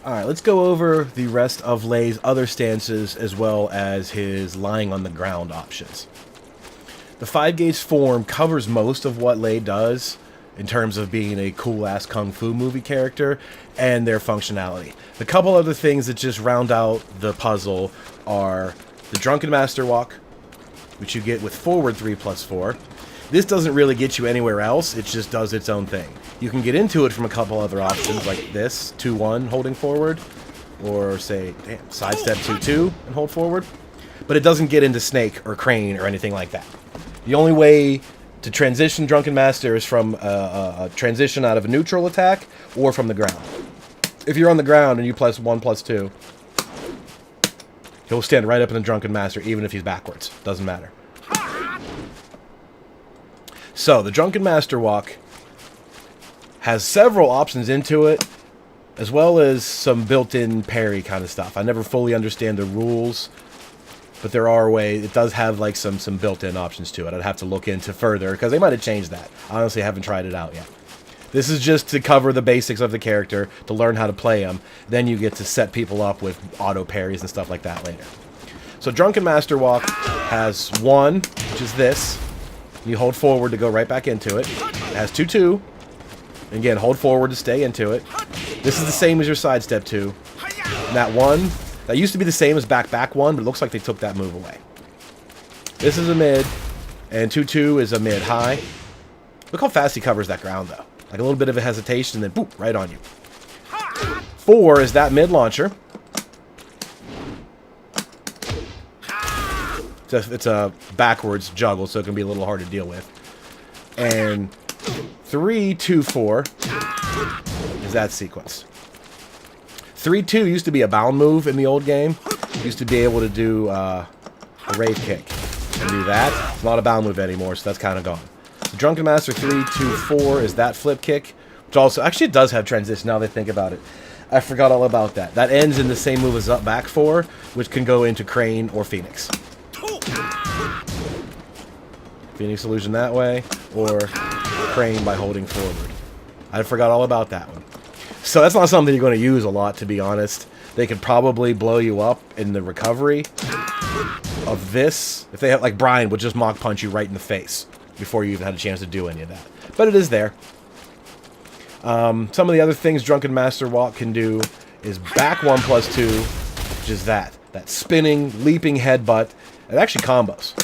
Alright, let's go over the rest of Lei's other stances as well as his lying on the ground options. The 5-gauge form covers most of what Lei does in terms of being a cool-ass kung fu movie character and their functionality. The couple other things that just round out the puzzle are the Drunken Master walk, which you get with forward 3+4. This doesn't really get you anywhere else, it just does its own thing. You can get into it from a couple other options like this, 2-1 holding forward, or say, sidestep 2-2 and hold forward. But it doesn't get into Snake or Crane or anything like that. The only way to transition Drunken Master is from a transition out of a neutral attack or from the ground. If you're on the ground and you +1/+2, he'll stand right up in the Drunken Master even if he's backwards. Doesn't matter. So, the Drunken Master walk has several options into it, as well as some built-in parry kind of stuff. I never fully understand the rules, but there are ways. It does have like some built-in options to it. I'd have to look into further, because they might have changed that. I honestly haven't tried it out yet. This is just to cover the basics of the character, to learn how to play him. Then you get to set people up with auto parries and stuff like that later. So Drunken Master walk has 1, which is this. You hold forward to go right back into it. It has 2-2. Again, hold forward to stay into it. This is the same as your sidestep 2. And that 1, that used to be the same as back 1, but it looks like they took that move away. This is a mid, and 2-2 is a mid-high. Look how fast he covers that ground, though. Like a little bit of a hesitation, and then boop, right on you. 4 is that mid launcher. It's a backwards juggle, so it can be a little hard to deal with. And 3-2-4 is that sequence. 3-2 used to be a bound move in the old game. Used to be able to do a Rave Kick and do that. It's not a bound move anymore, so that's kind of gone. The Drunken Master 3-2-4 is that flip kick, which also actually it does have transition now that I think about it. I forgot all about that. That ends in the same move as up back 4, which can go into Crane or Phoenix. Phoenix illusion that way, or Crane by holding forward. I forgot all about that one. So that's not something you're going to use a lot, to be honest. They could probably blow you up in the recovery of this. If they have, like, Brian would just mock punch you right in the face before you even had a chance to do any of that. But it is there. Some of the other things Drunken Master walk can do is back 1+2, which is that spinning, leaping headbutt. It actually combos.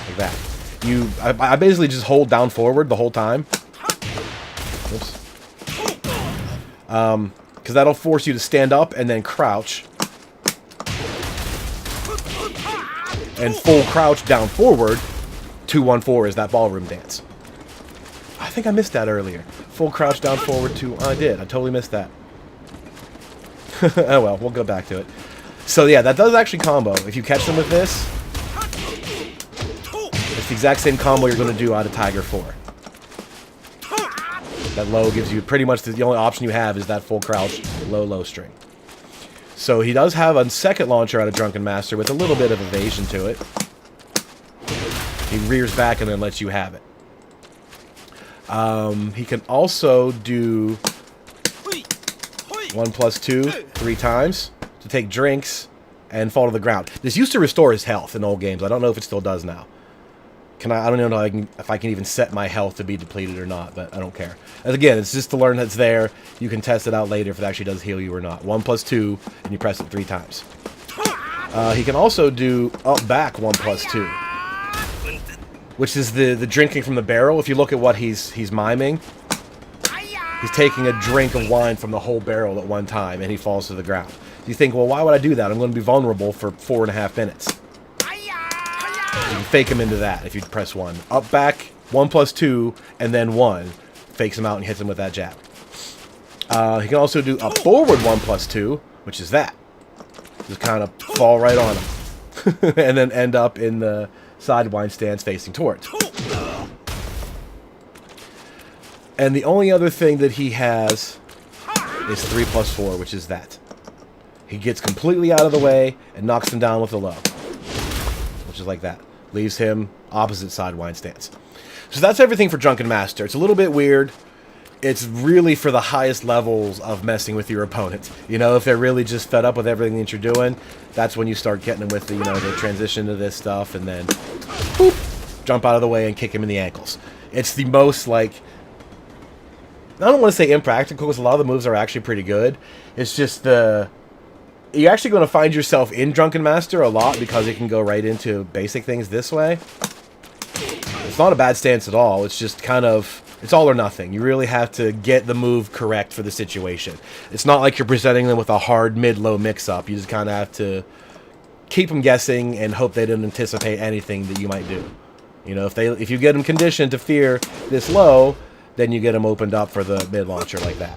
Like that. I basically just hold down forward the whole time. Oops. Because that'll force you to stand up and then crouch. And full crouch down forward. 2-1-4 is that ballroom dance. I think I missed that earlier. Full crouch down forward 2. I did. I totally missed that. Oh well, we'll go back to it. So yeah, that does actually combo. If you catch them with this, it's the exact same combo you're going to do out of Tiger 4. That low gives you pretty much the only option you have is that full crouch, low string. So he does have a second launcher out of Drunken Master with a little bit of evasion to it. He rears back and then lets you have it. He can also do 1+2 3 times to take drinks and fall to the ground. This used to restore his health in old games. I don't know if it still does now. I don't know if I can even set my health to be depleted or not, but I don't care. And again, it's just to learn that it's there. You can test it out later if it actually does heal you or not. 1+2, and you press it 3 times. He can also do up back 1+2, which is the drinking from the barrel. If you look at what he's miming, he's taking a drink of wine from the whole barrel at one time, and he falls to the ground. You think, well, why would I do that? I'm going to be vulnerable for 4.5 minutes. You can fake him into that if you press 1. Up back, 1+2, and then 1. Fakes him out and hits him with that jab. He can also do up forward 1+2, which is that. Just kind of fall right on him. And then end up in the sidewind stance facing towards. And the only other thing that he has is 3+4, which is that. He gets completely out of the way and knocks him down with a low. Which is like that. Leaves him opposite sidewind stance. So that's everything for Drunken Master. It's a little bit weird. it's really for the highest levels of messing with your opponent. You know, if they're really just fed up with everything that you're doing, that's when you start getting them with the, you know, the transition to this stuff, and then boop, jump out of the way and kick him in the ankles. It's the most, like, I don't want to say impractical, because a lot of the moves are actually pretty good. It's just you're actually going to find yourself in Drunken Master a lot, because it can go right into basic things this way. It's not a bad stance at all. It's just kind of, it's all or nothing. You really have to get the move correct for the situation. It's not like you're presenting them with a hard mid-low mix-up. You just kind of have to keep them guessing and hope they don't anticipate anything that you might do. You know, if you get them conditioned to fear this low, then you get them opened up for the mid-launcher like that.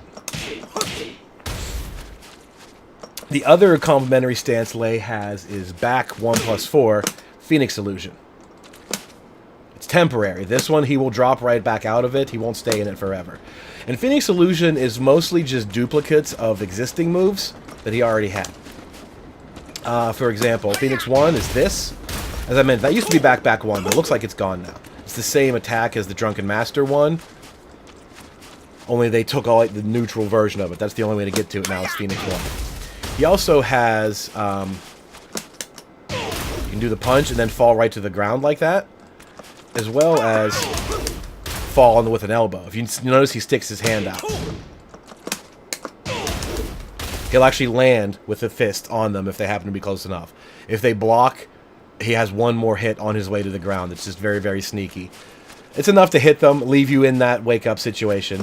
The other complementary stance Lei has is back 1+4, Phoenix Illusion. It's temporary. This one, he will drop right back out of it. He won't stay in it forever. And Phoenix Illusion is mostly just duplicates of existing moves that he already had. For example, Phoenix 1 is this. As I mentioned, that used to be back 1, but it looks like it's gone now. It's the same attack as the Drunken Master one, only they took all like the neutral version of it. That's the only way to get to it now. It's Phoenix 1. He also has, you can do the punch and then fall right to the ground like that, as well as fall on with an elbow. If you notice, he sticks his hand out. He'll actually land with a fist on them if they happen to be close enough. If they block, he has one more hit on his way to the ground. It's just very, very sneaky. It's enough to hit them, leave you in that wake-up situation,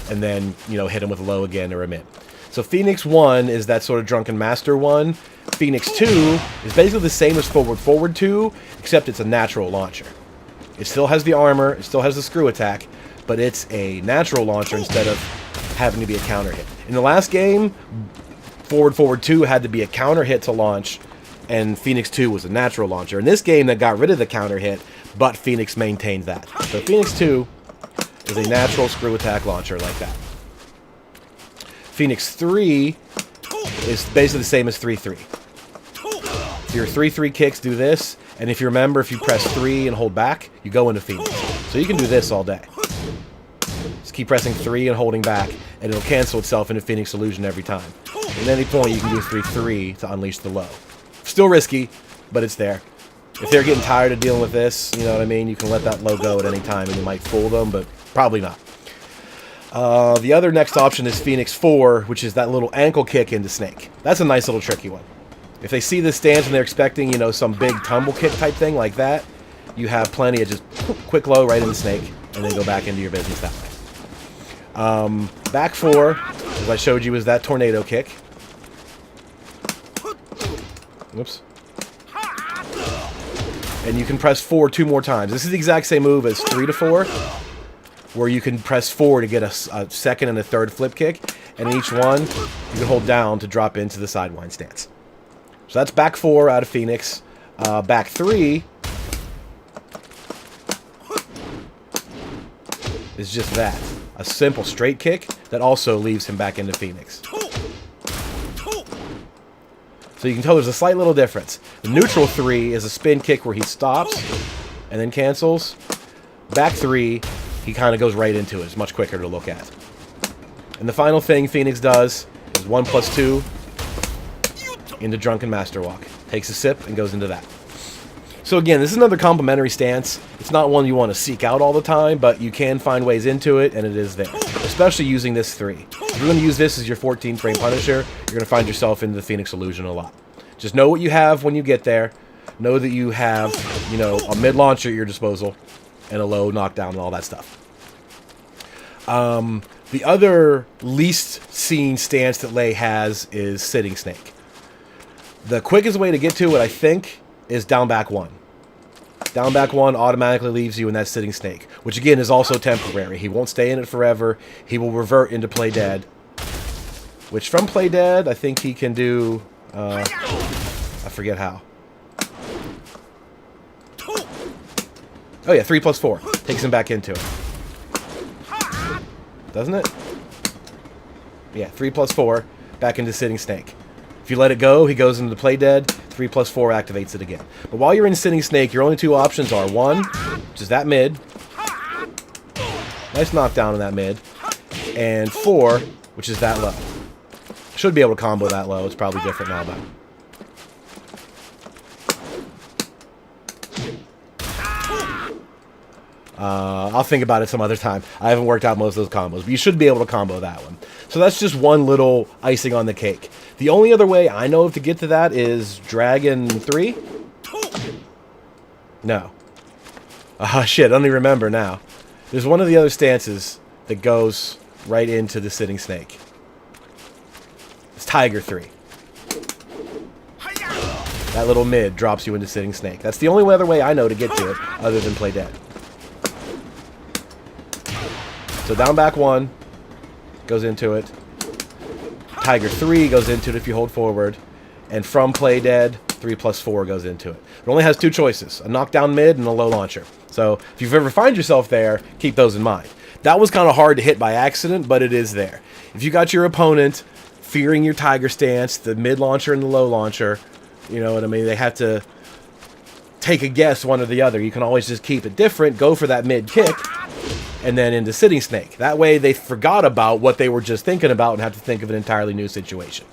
and then, you know, hit him with a low again or a mid. So Phoenix 1 is that sort of Drunken Master one. Phoenix 2 is basically the same as Forward 2, except it's a natural launcher. It still has the armor, it still has the screw attack, but it's a natural launcher instead of having to be a counter hit. In the last game, Forward 2 had to be a counter hit to launch, and Phoenix 2 was a natural launcher. In this game, they got rid of the counter hit, but Phoenix maintains that. So Phoenix 2 is a natural screw attack launcher like that. Phoenix 3 is basically the same as 3-3. Your 3-3 kicks do this, and if you remember, if you press 3 and hold back, you go into Phoenix. So you can do this all day. Just keep pressing 3 and holding back, and it'll cancel itself into Phoenix Illusion every time. At any point, you can do 3-3 to unleash the low. Still risky, but it's there. If they're getting tired of dealing with this, you know what I mean, you can let that low go at any time, and you might fool them, but probably not. The other next option is Phoenix 4, which is that little ankle kick into Snake. That's a nice little tricky one. If they see this stance and they're expecting, you know, some big tumble kick type thing like that, you have plenty of just quick low right in the Snake, and then go back into your business that way. Back 4, as I showed you, is that tornado kick. Whoops. And you can press 4 2 more times. This is the exact same move as 3 to 4, where you can press 4 to get a second and a third flip kick, and each one you can hold down to drop into the sidewind stance. So that's back 4 out of Phoenix. Back 3 is just that. A simple straight kick that also leaves him back into Phoenix. So you can tell there's a slight little difference. The neutral 3 is a spin kick where he stops and then cancels. Back 3, he kind of goes right into it. It's much quicker to look at. And the final thing Phoenix does is 1+2 into Drunken Master Walk. Takes a sip and goes into that. So again, this is another complementary stance. It's not one you want to seek out all the time, but you can find ways into it, and it is there. Especially using this 3. If you're going to use this as your 14-frame Punisher, you're going to find yourself in the Phoenix Illusion a lot. Just know what you have when you get there. Know that you have, you know, a mid-launcher at your disposal, and a low knockdown and all that stuff. The other least seen stance that Lei has is Sitting Snake. The quickest way to get to it, I think, is down back 1. Down back 1 automatically leaves you in that Sitting Snake, which again is also temporary. He won't stay in it forever. He will revert into Play Dead, which from Play Dead, I think he can do, I forget how. Oh yeah, 3+4. Takes him back into it. Doesn't it? Yeah, 3+4, back into Sitting Snake. If you let it go, he goes into the Play Dead. 3+4 activates it again. But while you're in Sitting Snake, your only 2 options are 1, which is that mid. Nice knockdown in that mid. And 4, which is that low. Should be able to combo that low. It's probably different now, though. I'll think about it some other time. I haven't worked out most of those combos, but you should be able to combo that one. So that's just one little icing on the cake. The only other way I know of to get to that is Dragon 3? No. Shit, I don't even remember now. There's one of the other stances that goes right into the Sitting Snake. It's Tiger 3. That little mid drops you into Sitting Snake. That's the only other way I know to get to it, other than play dead. So down back 1 goes into it. Tiger 3 goes into it if you hold forward. And from play dead, 3 plus 4 goes into it. It only has 2 choices, a knockdown mid and a low launcher. So if you've ever find yourself there, keep those in mind. That was kind of hard to hit by accident, but it is there. If you got your opponent fearing your Tiger stance, the mid launcher and the low launcher, you know what I mean? They have to take a guess one or the other. You can always just keep it different, go for that mid kick, and then into Sitting Snake. That way they forgot about what they were just thinking about and have to think of an entirely new situation.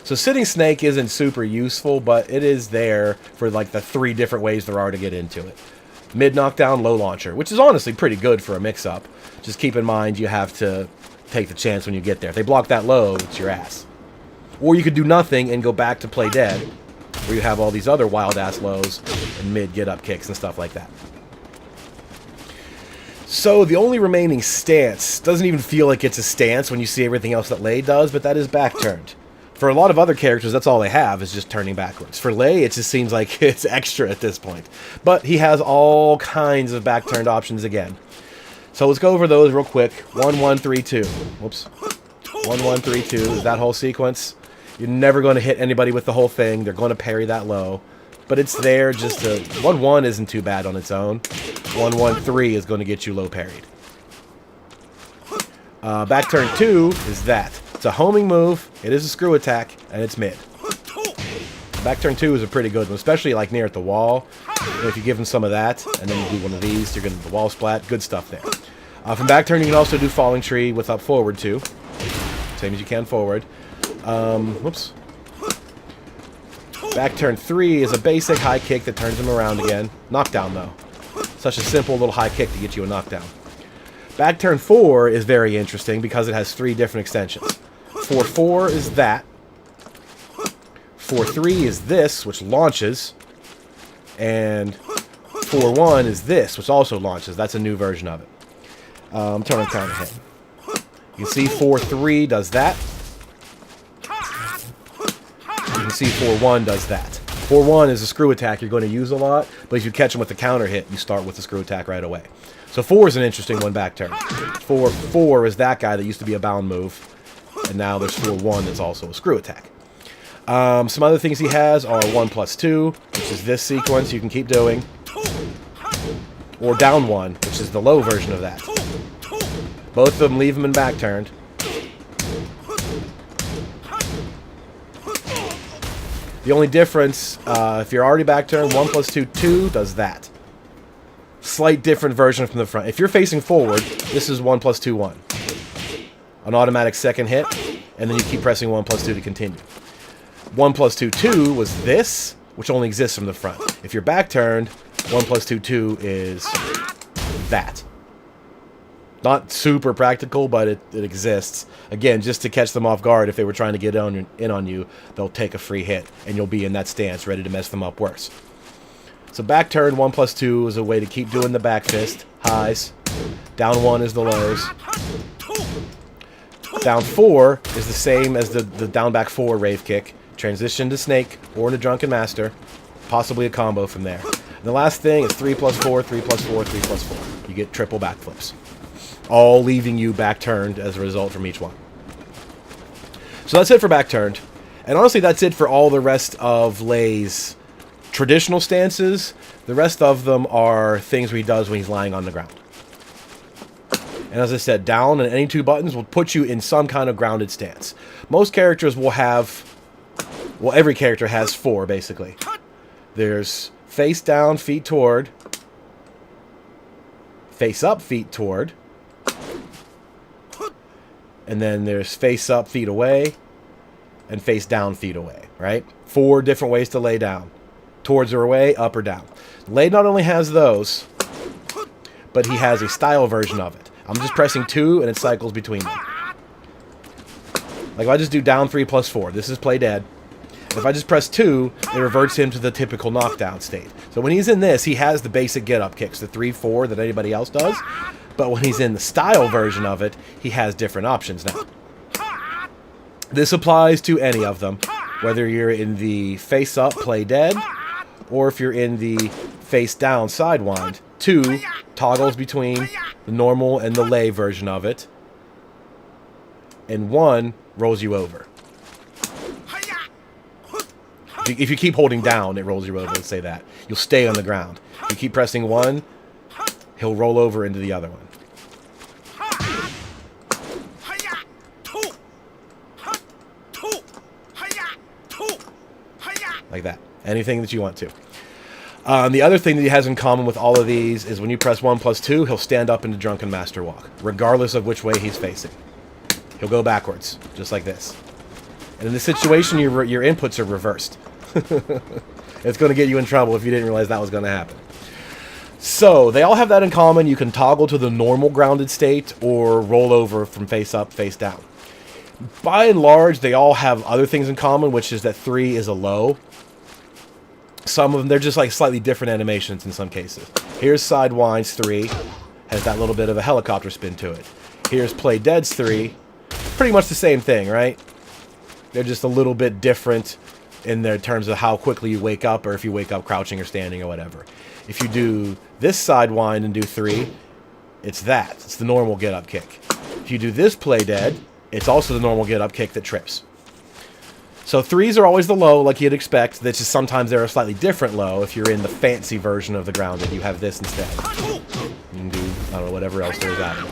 So Sitting Snake isn't super useful, but it is there for like the 3 different ways there are to get into it. Mid knockdown, low launcher, which is honestly pretty good for a mix-up. Just keep in mind you have to take the chance when you get there. If they block that low, it's your ass. Or you could do nothing and go back to play dead, where you have all these other wild-ass lows and mid get-up kicks and stuff like that. So the only remaining stance doesn't even feel like it's a stance when you see everything else that Lei does, but that is back-turned. For a lot of other characters, that's all they have, is just turning backwards. For Lei, it just seems like it's extra at this point. But he has all kinds of back-turned options again. So let's go over those real quick. 1, 1, 3, 2. Whoops. 1, 1, 3, 2 is that whole sequence. You're never going to hit anybody with the whole thing. They're going to parry that low. But it's there just to... 1, 1 isn't too bad on its own. 1, 1, 3 is going to get you low parried. Back turn 2 is that. It's a homing move, it is a screw attack, and it's mid. Back turn 2 is a pretty good one, especially like near at the wall. And if you give them some of that, and then you do one of these, you're going to do the wall splat. Good stuff there. From back turn, you can also do falling tree with up forward too. Same as you can forward. Whoops. Back turn 3 is a basic high kick that turns him around again. Knockdown though. Such a simple little high kick to get you a knockdown. Back turn 4 is very interesting because it has 3 different extensions. 4-4 is that. 4-3 is this, which launches. And 4-1 is this, which also launches. That's a new version of it. Turn on counter hit. You can see 4-3 does that. You can see 4-1 does that. 4-1 is a screw attack you're going to use a lot, but if you catch him with the counter hit, you start with the screw attack right away. So 4 is an interesting one back turn. 4-4 is that guy that used to be a bound move, and now there's 4-1 that's also a screw attack. Some other things he has are 1+2, which is this sequence you can keep doing, or down 1, which is the low version of that. Both of them leave him in back turned. The only difference, if you're already back turned, 1+2, 2 does that. Slight different version from the front. If you're facing forward, this is 1+2, 1. An automatic second hit, and then you keep pressing 1+2 to continue. 1+2, 2 was this, which only exists from the front. If you're back turned, 1+2, 2 is that. Not super practical, but it exists. Again, just to catch them off guard, if they were trying to get in on you, they'll take a free hit, and you'll be in that stance, ready to mess them up worse. So back turn, 1+2 is a way to keep doing the back fist, highs. Down 1 is the lows. Down 4 is the same as the down back 4 Rave Kick. Transition to Snake, or into Drunken Master. Possibly a combo from there. And the last thing is 3+4, 3+4, 3+4. You get triple backflips. All leaving you back turned as a result from each one. So that's it for back turned. And honestly, that's it for all the rest of Lei's traditional stances. The rest of them are things he does when he's lying on the ground. And as I said, down and any 2 buttons will put you in some kind of grounded stance. Most characters will have... Well, every character has 4, basically. There's face down, feet toward. Face up, feet toward. And then there's face up, feet away, and face down, feet away, right? 4 different ways to lay down. Towards or away, up or down. Lei not only has those, but he has a style version of it. I'm just pressing 2 and it cycles between them. Like if I just do down 3 plus 4, this is play dead. If I just press 2, it reverts him to the typical knockdown state. So when he's in this, he has the basic get-up kicks, the 3-4 that anybody else does. But when he's in the style version of it, he has different options now. This applies to any of them, whether you're in the face-up, play dead, or if you're in the face-down, sidewind. 2 toggles between the normal and the Lei version of it, and 1 rolls you over. If you keep holding down, it rolls you over, let's say that. You'll stay on the ground. If you keep pressing 1, he'll roll over into the other one. Like that. Anything that you want to. The other thing that he has in common with all of these is when you press 1 plus 2, he'll stand up into Drunken Master Walk, regardless of which way he's facing. He'll go backwards, just like this. And in this situation, your inputs are reversed. It's going to get you in trouble if you didn't realize that was going to happen. So, they all have that in common. You can toggle to the normal grounded state or roll over from face up, face down. By and large, they all have other things in common, which is that 3 is a low. Some of them, they're just like slightly different animations in some cases. Here's Sidewind's 3. Has that little bit of a helicopter spin to it. Here's Play Dead's 3. Pretty much the same thing, right? They're just a little bit different in their terms of how quickly you wake up, or if you wake up crouching or standing or whatever. If you do this Sidewind and do 3, it's that. It's the normal get-up kick. If you do this Play Dead, it's also the normal get-up kick that trips. So 3s are always the low, like you'd expect. That's just sometimes they're a slightly different low. If you're in the fancy version of the grounded, you have this instead. You can do, I don't know, whatever else there is out of it.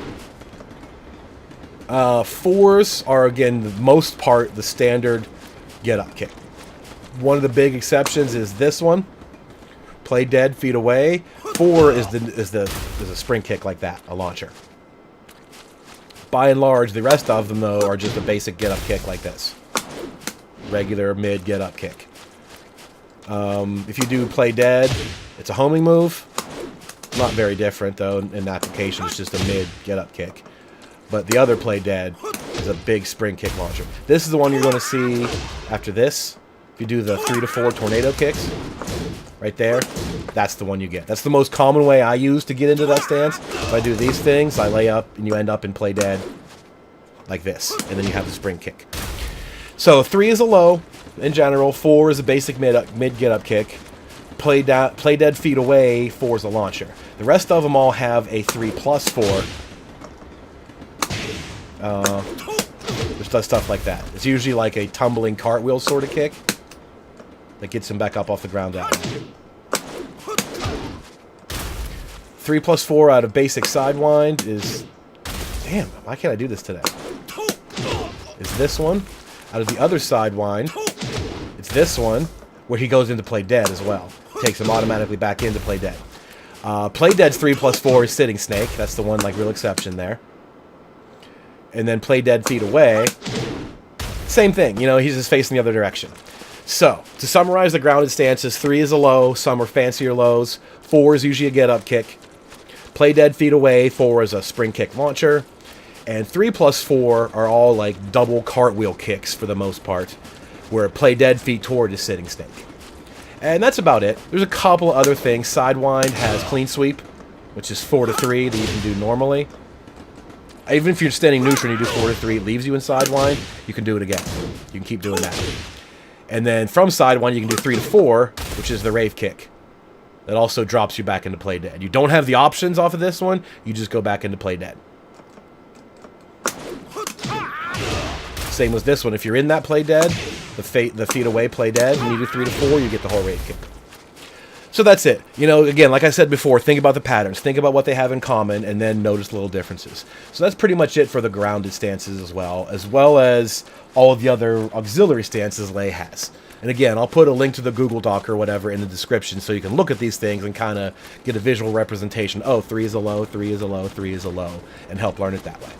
4s are, again, the most part, the standard get-up kick. One of the big exceptions is this one. Play dead, feet away. 4 is a spring kick like that, a launcher. By and large, the rest of them, though, are just a basic get-up kick like this. Regular mid get-up kick. If you do play dead, it's a homing move. Not very different, though, in application. It's just a mid get-up kick. But the other play dead is a big spring kick launcher. This is the one you're going to see after this. If you do the 3 to 4 tornado kicks, right there, that's the one you get. That's the most common way I use to get into that stance. If I do these things, I lay up and you end up in play dead like this. And then you have the spring kick. So 3 is a low in general. 4 is a basic mid get-up kick. Play dead, feet away. 4 is a launcher. The rest of them all have a 3 plus 4. Which does stuff like that. It's usually like a tumbling cartwheel sort of kick that gets him back up off the ground that way. 3 plus 4 out of basic sidewind is... Damn, why can't I do this today? Is this one. Out of the other sidewind, it's this one, where he goes into play dead as well. Takes him automatically back into play dead. Play dead's 3 plus 4 is sitting snake. That's the one, like, real exception there. And then play dead, feet away. Same thing, you know, he's just facing the other direction. So, to summarize the grounded stances, 3 is a low, some are fancier lows. 4 is usually a get-up kick. Play dead, feet away. 4 is a spring kick launcher. And 3 plus 4 are all like double cartwheel kicks for the most part, where play dead, feet toward is sitting snake. And that's about it. There's a couple of other things. Sidewind has clean sweep, which is 4 to 3 that you can do normally. Even if you're standing neutral and you do 4 to 3, it leaves you in sidewind, you can do it again. You can keep doing that. And then from sidewind, you can do 3 to 4, which is the Rave Kick. That also drops you back into play dead. You don't have the options off of this one, you just go back into play dead. Same as this one. If you're in that play dead, the feet away play dead, and you do 3 to 4, you get the whole Rave Kick. So that's it. You know, again, like I said before, think about the patterns. Think about what they have in common, and then notice little differences. So that's pretty much it for the grounded stances as well as all of the other auxiliary stances Lei has. And again, I'll put a link to the Google Doc or whatever in the description so you can look at these things and kind of get a visual representation. Oh, 3 is a low, 3 is a low, 3 is a low, and help learn it that way.